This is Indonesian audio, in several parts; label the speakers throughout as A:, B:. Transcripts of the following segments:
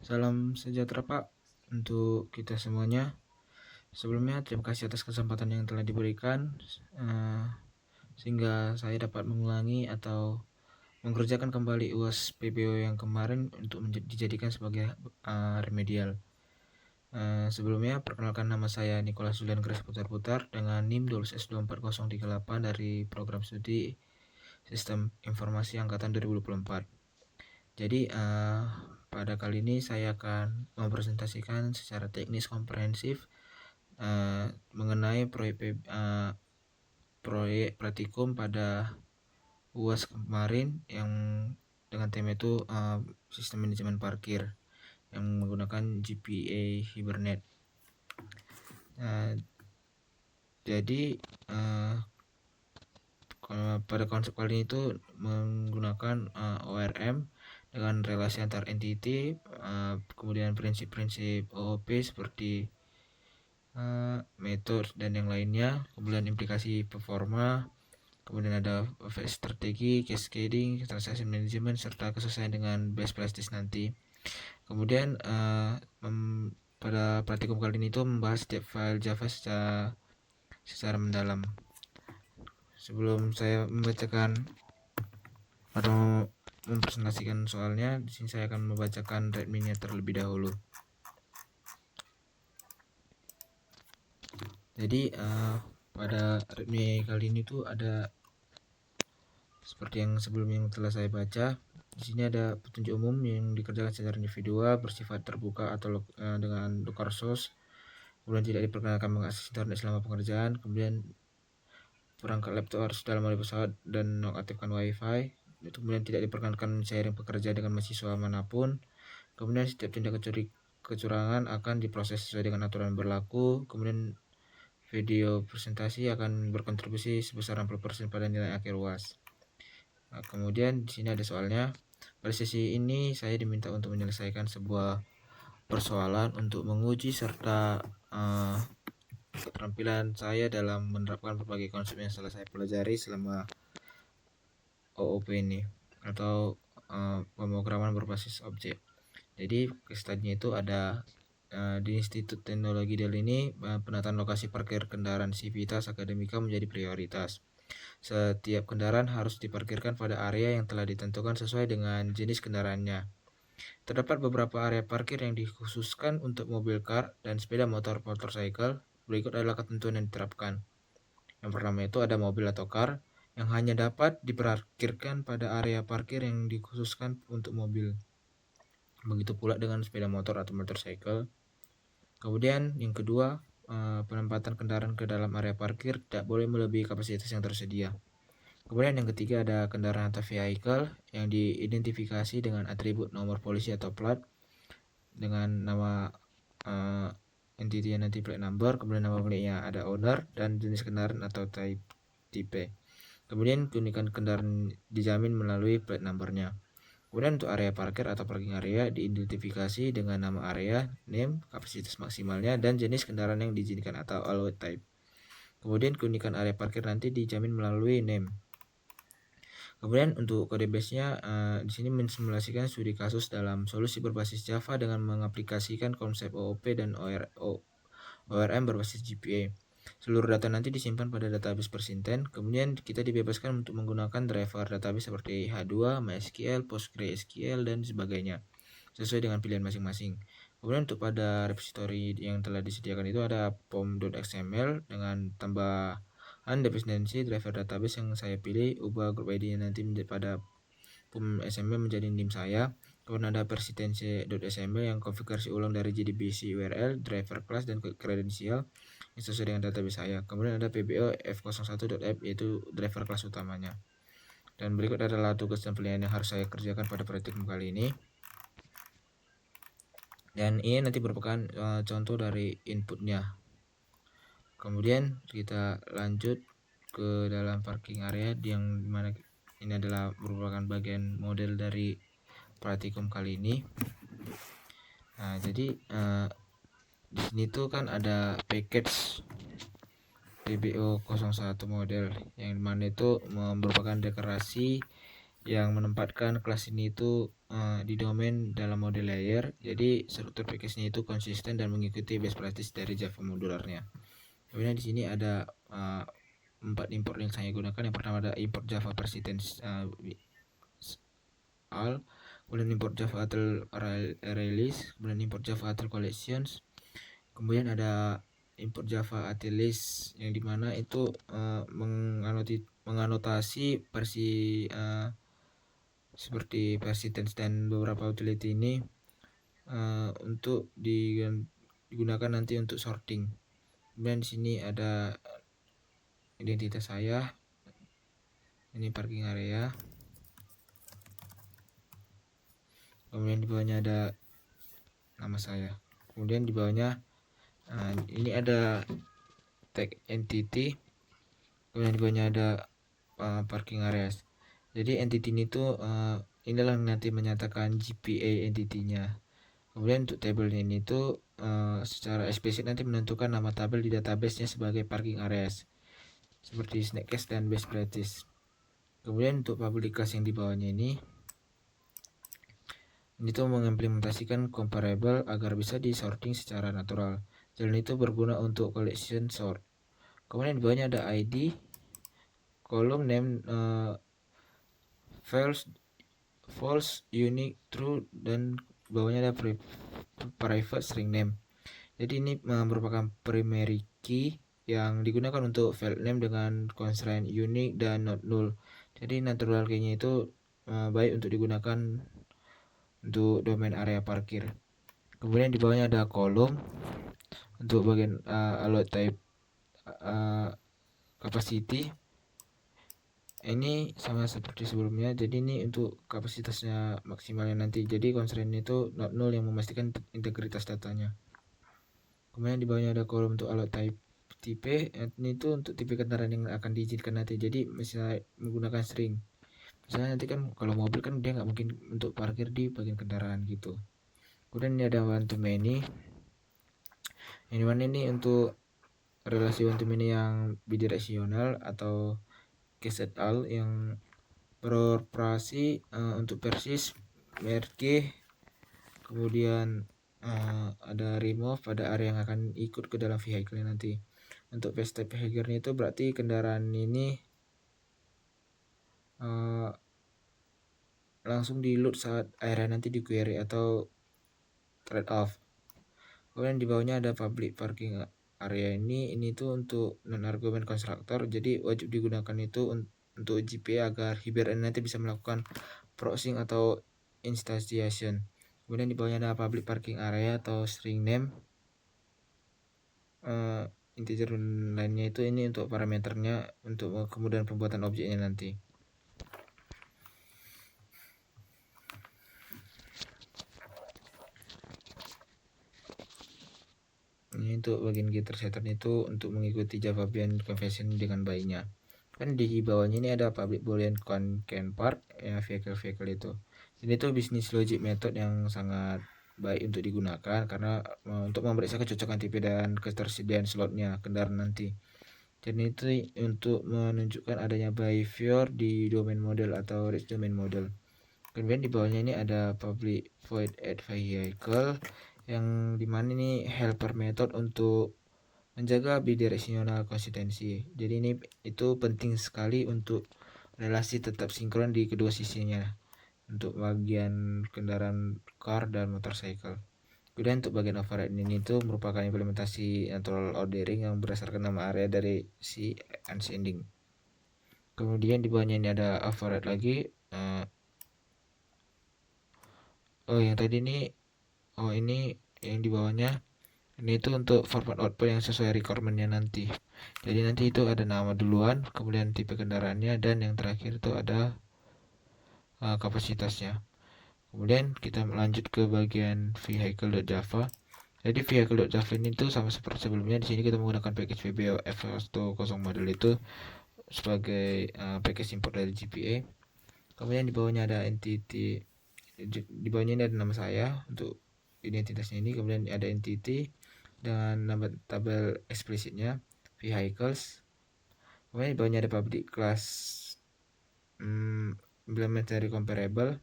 A: Salam sejahtera Pak untuk kita semuanya. Sebelumnya terima kasih atas kesempatan yang telah diberikan sehingga saya dapat mengulangi atau mengerjakan kembali UAS PBO yang kemarin untuk dijadikan sebagai remedial. Sebelumnya perkenalkan, nama saya Nicholas Julian Grace Putar-Putar dengan NIM S24038 dari program studi Sistem Informasi Angkatan 2024. Jadi pada kali ini saya akan mempresentasikan secara teknis komprehensif mengenai proyek praktikum pada UAS kemarin yang dengan tema itu sistem manajemen parkir yang menggunakan GPA Hibernate. Jadi pada konsep kali ini itu menggunakan ORM dengan relasi antar entity, kemudian prinsip-prinsip OOP seperti metode dan yang lainnya, kemudian implikasi performa, kemudian ada strategi, cascading, transaction management, serta kesesuaian dengan best practice nanti. Kemudian pada praktikum kali ini itu membahas setiap file Java secara mendalam. Sebelum saya membacakan atau mempresentasikan soalnya, di sini saya akan membacakan readme-nya terlebih dahulu. Jadi pada readme kali ini tuh ada seperti yang sebelumnya yang telah saya baca. Di sini ada petunjuk umum yang dikerjakan secara individual, bersifat terbuka atau dengan local source. Kemudian tidak diperkenankan mengakses internet selama pengerjaan. Kemudian perangkat laptop harus dalam mode pesawat dan mengaktifkan wifi. Kemudian tidak diperkenankan sharing pekerja dengan mahasiswa manapun. Kemudian setiap tindak kecurangan akan diproses sesuai dengan aturan berlaku. Kemudian video presentasi akan berkontribusi sebesar 60% pada nilai akhir UAS. Nah, kemudian di sini ada soalnya. Pada sesi ini saya diminta untuk menyelesaikan sebuah persoalan untuk menguji serta keterampilan saya dalam menerapkan berbagai konsep yang telah saya pelajari selama OOP ini atau pemrograman berbasis objek. Jadi case study-nya itu ada di Institut Teknologi Deli ini penataan lokasi parkir kendaraan Civitas Akademika menjadi prioritas. Setiap kendaraan harus diparkirkan pada area yang telah ditentukan sesuai dengan jenis kendaraannya. Terdapat beberapa area parkir yang dikhususkan untuk mobil car dan sepeda motorcycle. Berikut adalah ketentuan yang diterapkan. Yang pertama itu ada mobil atau car yang hanya dapat diparkirkan pada area parkir yang dikhususkan untuk mobil. Begitu pula dengan sepeda motor atau motorcycle. Kemudian yang kedua, penempatan kendaraan ke dalam area parkir tidak boleh melebihi kapasitas yang tersedia. Kemudian yang ketiga ada kendaraan atau vehicle yang diidentifikasi dengan atribut nomor polisi atau plat dengan nama entity nanti plate number, kemudian nama pemiliknya ada owner dan jenis kendaraan atau tipe. Kemudian keunikan kendaraan dijamin melalui plate numbernya. Kemudian untuk area parkir atau parking area diidentifikasi dengan nama area, name, kapasitas maksimalnya, dan jenis kendaraan yang diizinkan atau allowed type. Kemudian keunikan area parkir nanti dijamin melalui name. Kemudian untuk kode base-nya di sini mensimulasikan studi kasus dalam solusi berbasis Java dengan mengaplikasikan konsep OOP dan ORM berbasis GPA. Seluruh data nanti disimpan pada database Persinten. Kemudian kita dibebaskan untuk menggunakan driver database seperti H2, MySQL, PostgreSQL, dan sebagainya sesuai dengan pilihan masing-masing. Kemudian untuk pada repository yang telah disediakan itu ada pom.xml dengan tambahan dependensi driver database yang saya pilih, ubah group ID nanti menjadi pada pom.xml menjadi NIM saya. Kemudian ada persistence.xml yang konfigurasi ulang dari JDBC URL, driver class, dan kredensial yang sesuai dengan database saya. Kemudian ada PBO f01.app yaitu driver class utamanya. Dan berikut adalah tugas dan pilihan yang harus saya kerjakan pada praktikum kali ini. Dan ini nanti merupakan contoh dari inputnya. Kemudian kita lanjut ke dalam parking area yang dimana ini adalah merupakan bagian model dari praktikum kali ini. Nah, jadi di sini tuh kan ada package PBO 01 model yang dimana itu merupakan deklarasi yang menempatkan kelas ini itu di domain dalam model layer. Jadi struktur package-nya itu konsisten dan mengikuti best practice dari Java modularnya. Kemudian di sini ada 4 import yang saya gunakan. Yang pertama ada import Java persistence all, kemudian import Java Util release, kemudian import Java Util collections, kemudian ada import Java Util list yang dimana itu menganotasi versi seperti persistence dan beberapa utility ini untuk digunakan nanti untuk sorting. Kemudian di sini ada identitas saya, ini parking area, kemudian di bawahnya ada nama saya, kemudian di bawahnya ini ada tag entity, kemudian di bawahnya ada parking areas. Jadi entity ini tuh inilah nanti menyatakan GPA entity-nya. Kemudian untuk table ini tuh secara eksplisit nanti menentukan nama tabel di database-nya sebagai parking areas seperti snapcase dan best practice. Kemudian untuk public class yang di bawahnya ini tuh mengimplementasikan comparable agar bisa disorting secara natural. Jalan itu berguna untuk collection sort. Kemudian di bawahnya ada ID, kolom name, false, unique, true, dan bawahnya ada private string name. Jadi ini merupakan primary key yang digunakan untuk file name dengan constraint unique dan not null. Jadi natural key-nya itu baik untuk digunakan untuk domain area parkir. Kemudian di bawahnya ada kolom untuk bagian allowed type capacity. Ini sama seperti sebelumnya, jadi ini untuk kapasitasnya maksimalnya nanti. Jadi constraint itu not null yang memastikan integritas datanya. Kemudian di bawahnya ada kolom untuk allowed type tipe, ini itu untuk tipe kendaraan yang akan diizinkan nanti. Jadi misalnya menggunakan string, misalnya nanti kan kalau mobil kan dia nggak mungkin untuk parkir di bagian kendaraan gitu. Kemudian ini ada one to many, ini untuk relasi one to many yang bidireksional atau case et al yang beroperasi untuk persis, merge, kemudian ada remove pada area yang akan ikut ke dalam vehicle nanti. Untuk base type behavior itu berarti kendaraan ini langsung di load saat area nanti di query atau trade off. Kemudian di bawahnya ada public parking area, ini tuh untuk non argument constructor, jadi wajib digunakan itu untuk GPA agar Hibernate nanti bisa melakukan browsing atau instantiation. Kemudian di bawahnya ada public parking area atau string name, integer lainnya itu ini untuk parameternya untuk kemudahan pembuatan objeknya nanti. Ini untuk bagian getter setter itu untuk mengikuti Java Beyond Convention dengan baiknya. Kan di bawahnya ini ada public boolean can park ya, vehicle itu. Ini tuh bisnis logic method yang sangat baik untuk digunakan karena untuk memeriksa kecocokan tipe dan ketersediaan slotnya kendaraan nanti. Dan itu untuk menunjukkan adanya behavior di domain model atau rich domain model. Kemudian di bawahnya ini ada public void add vehicle yang dimana ini helper method untuk menjaga bidirectional konsistensi. Jadi ini itu penting sekali untuk relasi tetap sinkron di kedua sisinya untuk bagian kendaraan car dan motorcycle. Kemudian untuk bagian override ini itu merupakan implementasi natural ordering yang berdasarkan nama area dari si ascending. Kemudian di bawahnya ini ada override lagi. Yang tadi ini ini yang di bawahnya ini itu untuk format output yang sesuai requirementnya nanti. Jadi nanti itu ada nama duluan, kemudian tipe kendaraannya, dan yang terakhir itu ada kapasitasnya. Kemudian kita lanjut ke bagian vehicle.java. Jadi vehicle.java ini tuh sama seperti sebelumnya. Di sini kita menggunakan package VB F110 model itu sebagai package import dari GPA. Kemudian di bawahnya ada entity, di bawahnya ini ada nama saya untuk identitasnya ini, kemudian ada entity dengan nama tabel eksplisitnya vehicles. Kemudian di bawahnya ada public class implementary comparable.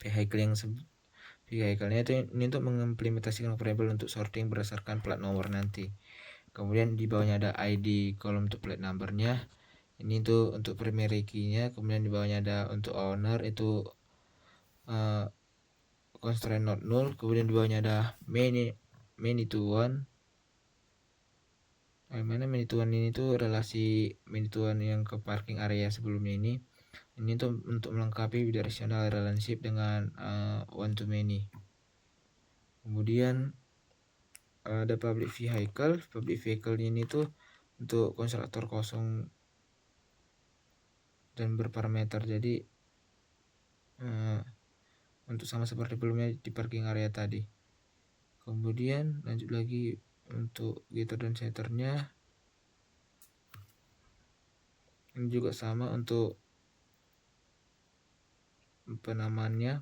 A: vehicle-nya itu ini untuk mengimplementasikan variabel untuk sorting berdasarkan plat nomor nanti. Kemudian di bawahnya ada ID kolom untuk plate numbernya, ini itu untuk primary key-nya. Kemudian di bawahnya ada untuk owner itu constraint not null. Kemudian di bawahnya ada main itu one. Mana main itu one ini tuh relasi main itu one yang ke parking area sebelumnya ini tuh untuk melengkapi bidirectional relationship dengan one to many. Kemudian ada public vehicle ini tuh untuk konstruktor kosong dan berparameter, jadi untuk sama seperti sebelumnya di parking area tadi. Kemudian lanjut lagi untuk getter dan setternya, ini juga sama untuk penamaannya.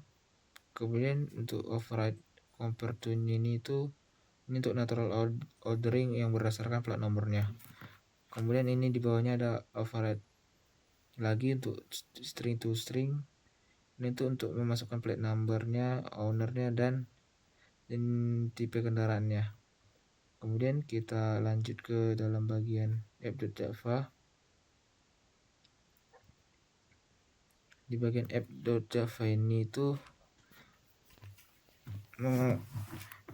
A: Kemudian untuk override compare to ini untuk natural ordering yang berdasarkan plat nomornya. Kemudian ini di bawahnya ada override lagi untuk string to string. Ini tuh untuk memasukkan plate numbernya, ownernya, dan tipe kendaraannya. Kemudian kita lanjut ke dalam bagian app.java. Di bagian app.java ini tuh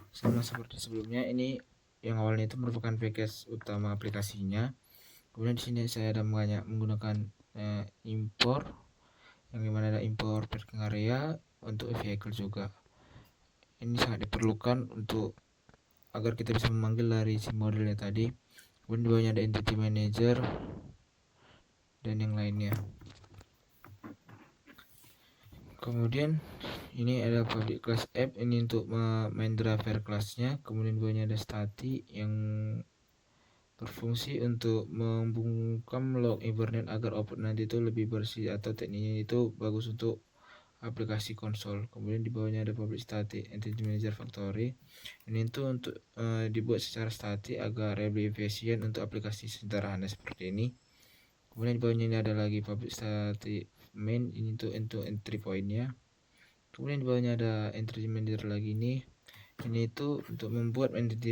A: sama seperti sebelumnya, ini yang awalnya itu merupakan package utama aplikasinya. Kemudian di sini saya ada menggunakan import, yang dimana ada import parking area untuk vehicle juga. Ini sangat diperlukan untuk agar kita bisa memanggil dari si modelnya tadi. Kemudian di bawahnya ada entity manager dan yang lainnya. Kemudian ini ada public class app, ini untuk main driver kelasnya. Kemudian bawahnya ada static yang berfungsi untuk membungkam log Hibernate agar output nanti itu lebih bersih, atau tekniknya itu bagus untuk aplikasi konsol. Kemudian di bawahnya ada public static entity manager factory, ini itu untuk dibuat secara static agar lebih efisien untuk aplikasi sederhana seperti ini. Kemudian di bawahnya ini ada lagi public static main, ini untuk entry point-nya. Kemudian di bawahnya ada entity manager lagi, ini itu untuk membuat entity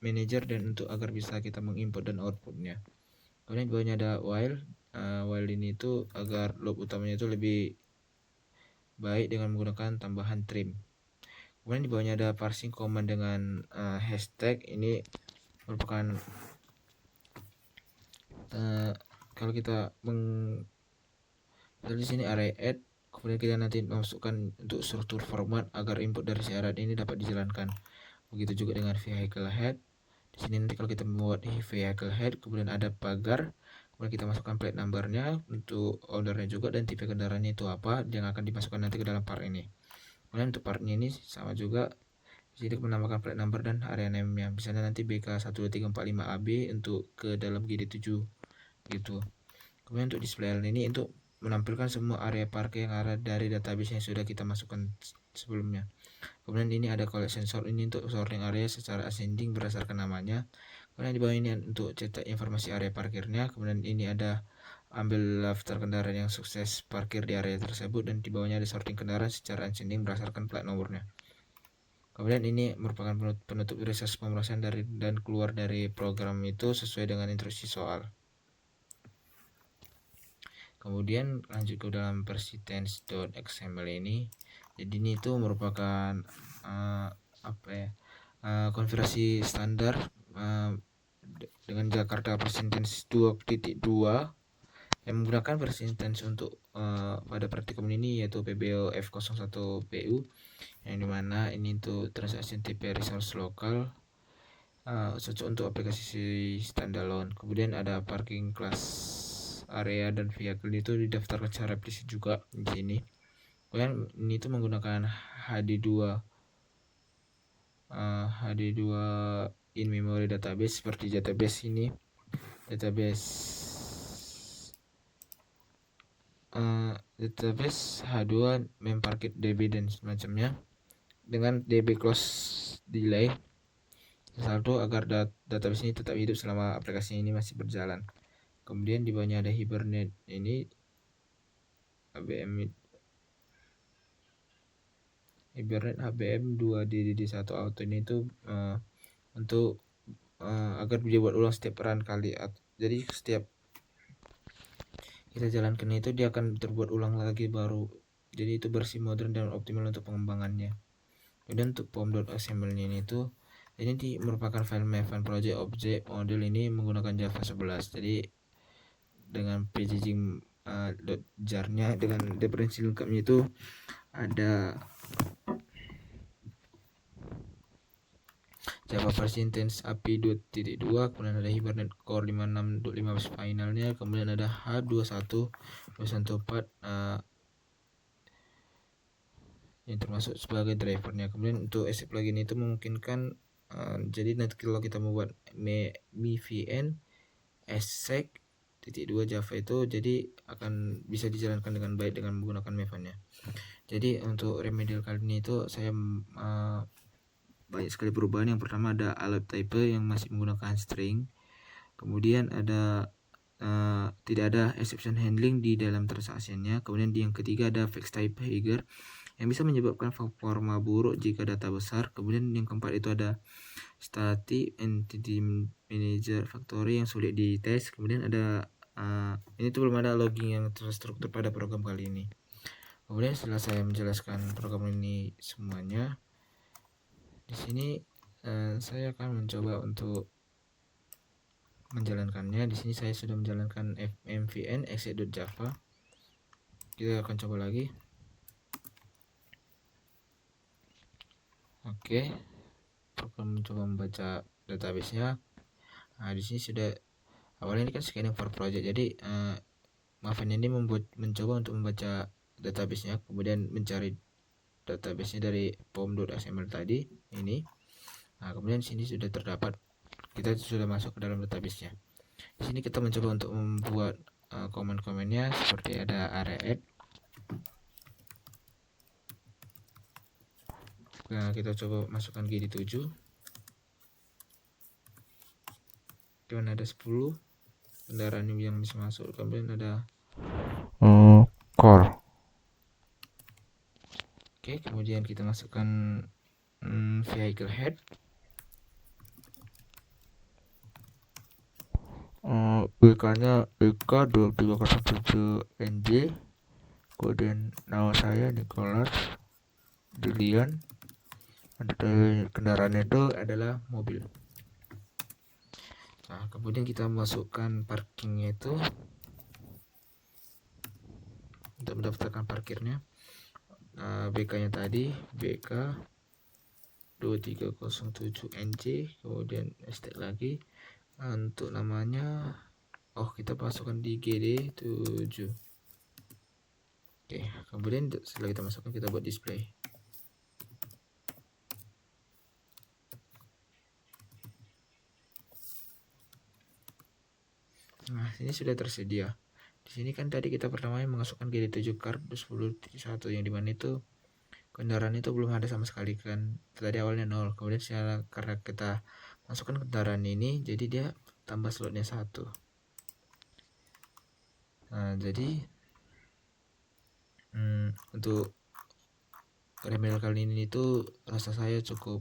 A: manager dan untuk agar bisa kita menginput dan outputnya. Kemudian di bawahnya ada while ini itu agar loop utamanya itu lebih baik dengan menggunakan tambahan trim. Kemudian di bawahnya ada parsing command dengan hashtag, ini merupakan kalau kita di sini array add, kemudian kita nanti masukkan untuk struktur format agar input dari syarat ini dapat dijalankan. Begitu juga dengan vehicle head. Di sini nanti kalau kita membuat vehicle head, kemudian ada pagar, kemudian kita masukkan plate numbernya untuk ownernya juga dan tipe kendaraannya itu apa yang akan dimasukkan nanti ke dalam part ini. Kemudian untuk partnya ini sama juga, di sini menambahkan plate number dan area name-nya. Misalnya nanti BK12345AB untuk ke dalam GD7 gitu. Kemudian untuk display ini untuk menampilkan semua area parkir yang ada dari database yang sudah kita masukkan sebelumnya. Kemudian ini ada collection sort, ini untuk sorting area secara ascending berdasarkan namanya. Kemudian di bawah ini untuk cetak informasi area parkirnya. Kemudian ini ada ambil daftar kendaraan yang sukses parkir di area tersebut, dan di bawahnya ada sorting kendaraan secara ascending berdasarkan plat nomornya. Kemudian ini merupakan penutup proses pemrosesan dan keluar dari program itu sesuai dengan instruksi soal. Kemudian lanjut ke dalam versi tense.xml ini. Jadi ini itu merupakan konfigurasi standar dengan Jakarta versi tense 2.2 yang menggunakan versi tense untuk pada praktikum ini, yaitu PBO F01PU, yang dimana ini untuk transaksi tipe resource lokal cocok untuk aplikasi standalone. Kemudian ada parking class area dan vehicle itu didaftarkan secara implisit juga di sini. Kemudian ini itu menggunakan HD2 in memory database seperti database ini, database H2 memparkit DB dan semacamnya dengan DB close delay saldo agar database ini tetap hidup selama aplikasi ini masih berjalan. Kemudian di bawahnya ada Hibernate, ini ABM, Hibernate HBM 2DDD1 auto ini tuh untuk agar dibuat ulang setiap run kali. Jadi setiap kita jalankan itu dia akan terbuat ulang lagi baru. Jadi itu bersih, modern, dan optimal untuk pengembangannya. Kemudian untuk pom.xml ini tuh ini merupakan file Maven project object model ini menggunakan Java 11. Jadi dengan packaging .jar-nya dengan definisi lengkapnya itu ada Java versi Intense API 2.2, kemudian ada Hibernate Core 56.15 finalnya, kemudian ada H21 214 yang termasuk sebagai drivernya. Kemudian untuk ESC plugin itu memungkinkan jadi nanti kalau kita membuat MiVN ESC .2 Java itu jadi akan bisa dijalankan dengan baik dengan menggunakan Maven-nya. Jadi untuk remedial kali ini itu saya banyak sekali perubahan. Yang pertama ada alert type yang masih menggunakan string, kemudian ada tidak ada exception handling di dalam transaksinya. Kemudian yang ketiga ada fixed type behavior yang bisa menyebabkan performa buruk jika data besar. Kemudian yang keempat itu ada static entity manager factory yang sulit dites. Kemudian ada ini tuh belum ada logging yang terstruktur pada program kali ini. Kemudian setelah saya menjelaskan program ini semuanya, di sini saya akan mencoba untuk menjalankannya. Di sini saya sudah menjalankan mvn exec.java. Kita akan coba lagi. Oke, program mencoba membaca database-nya. Nah, di sini sudah awalnya ini kan scanning for project. Jadi Maven ini mencoba untuk membaca database-nya, kemudian mencari database-nya dari pom.xml tadi ini. Nah, kemudian di sini sudah terdapat, kita sudah masuk ke dalam database-nya. Di sini kita mencoba untuk membuat komen-komennya seperti ada area add. Nah, kita coba masukkan GD7. Kemudian ada 10 kendaraan yang bisa masuk. Kemudian ada core. Oke, kemudian kita masukkan vehicle head. BK-nya BK2307NJ. Kemudian nama saya Nicholas Julian. Kendaraannya itu adalah mobil. Nah, kemudian kita masukkan parkingnya itu untuk mendaftarkan parkirnya. BK-nya tadi BK 2307NJ, kemudian hashtag lagi. Untuk namanya kita masukkan di GD7. Oke, kemudian setelah kita masukkan, kita buat display. Nah, ini sudah tersedia. Di sini kan tadi kita pertamanya memasukkan GD7 card 10.1 yang dimana itu kendaraan itu belum ada sama sekali kan. Tadi awalnya 0. Kemudian karena kita masukkan kendaraan ini, jadi dia tambah slotnya 1. Nah, jadi untuk remedial kali ini itu rasa saya cukup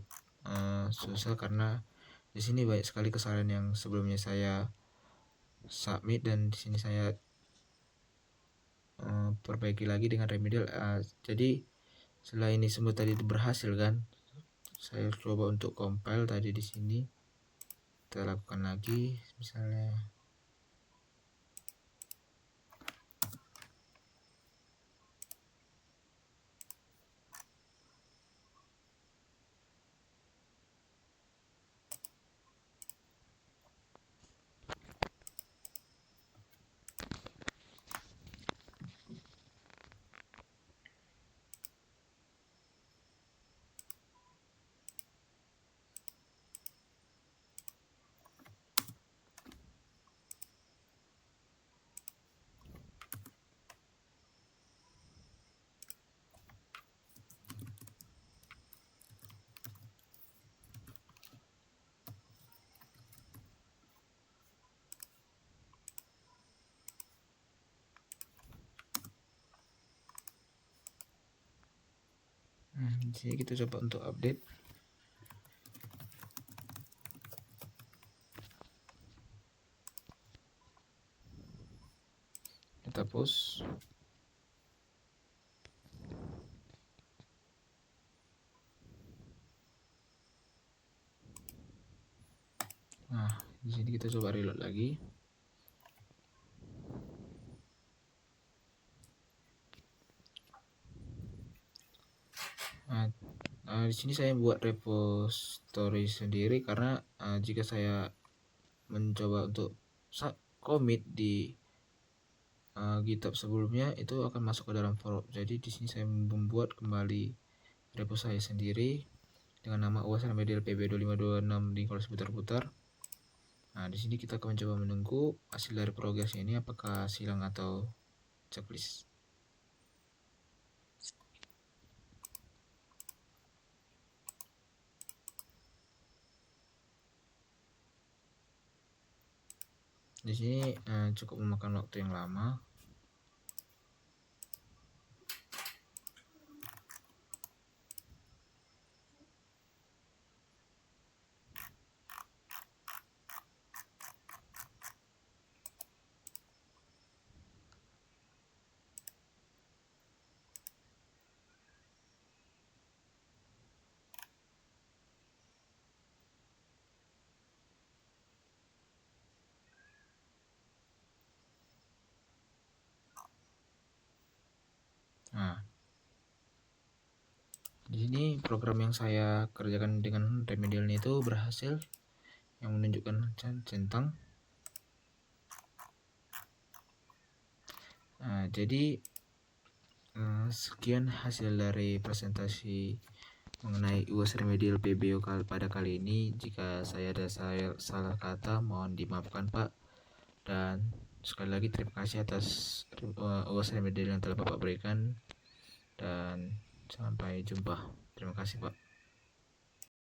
A: susah karena di sini banyak sekali kesalahan yang sebelumnya saya submit dan di sini saya perbaiki lagi dengan remedial. Jadi setelah ini semua tadi berhasil kan, saya coba untuk compile tadi di sini. Kita lakukan lagi misalnya. Di sini kita coba untuk update. Kita post. Nah, di sini kita coba reload lagi. Nah, di sini saya buat repository sendiri karena jika saya mencoba untuk commit di GitHub sebelumnya itu akan masuk ke dalam forum. Jadi di sini saya membuat kembali repo saya sendiri dengan nama UAS Remedial PB2526 di kalau seputar-putar. Nah, di sini kita akan mencoba menunggu hasil dari progresnya ini apakah silang atau checklist. Di sini cukup memakan waktu yang lama. Nah, di sini program yang saya kerjakan dengan remedial itu berhasil, yang menunjukkan centang. Nah, jadi sekian hasil dari presentasi mengenai UAS Remedial PBO pada kali ini. Jika saya ada salah kata, mohon dimaafkan Pak. Dan sekali lagi terima kasih atas UAS Remedial yang telah Bapak berikan. Dan sampai jumpa. Terima kasih Pak.